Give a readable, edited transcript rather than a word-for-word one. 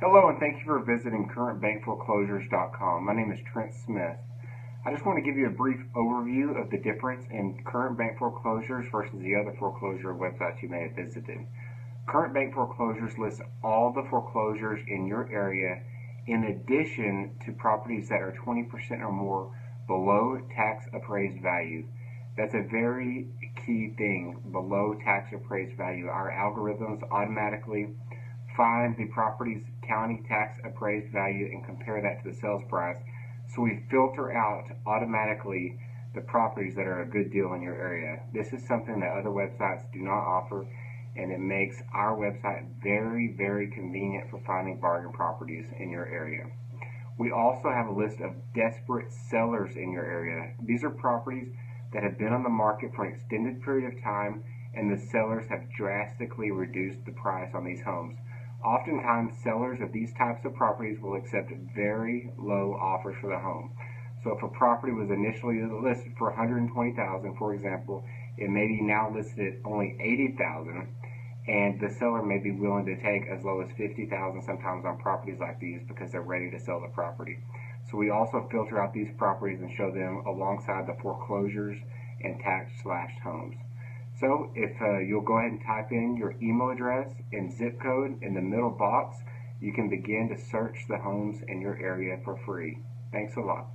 Hello, and thank you for visiting currentbankforeclosures.com. My name is Trent Smith. I just want to give you a brief overview of the difference in Current Bank Foreclosures versus the other foreclosure websites you may have visited. Current Bank Foreclosures lists all the foreclosures in your area in addition to properties that are 20% or more below tax appraised value. That's a very key thing, below tax appraised value. Our algorithms automatically find the property's county tax appraised value and compare that to the sales price. So we filter out automatically the properties that are a good deal in your area. This is something that other websites do not offer, and it makes our website very, very convenient for finding bargain properties in your area. We also have a list of desperate sellers in your area. These are properties that have been on the market for an extended period of time, and the sellers have drastically reduced the price on these homes. Oftentimes, sellers of these types of properties will accept very low offers for the home. So if a property was initially listed for $120,000, for example, it may be now listed at only $80,000, and the seller may be willing to take as low as $50,000 sometimes on properties like these because they're ready to sell the property. So we also filter out these properties and show them alongside the foreclosures and tax-slashed homes. So if you'll go ahead and type in your email address and zip code in the middle box, you can begin to search the homes in your area for free. Thanks a lot.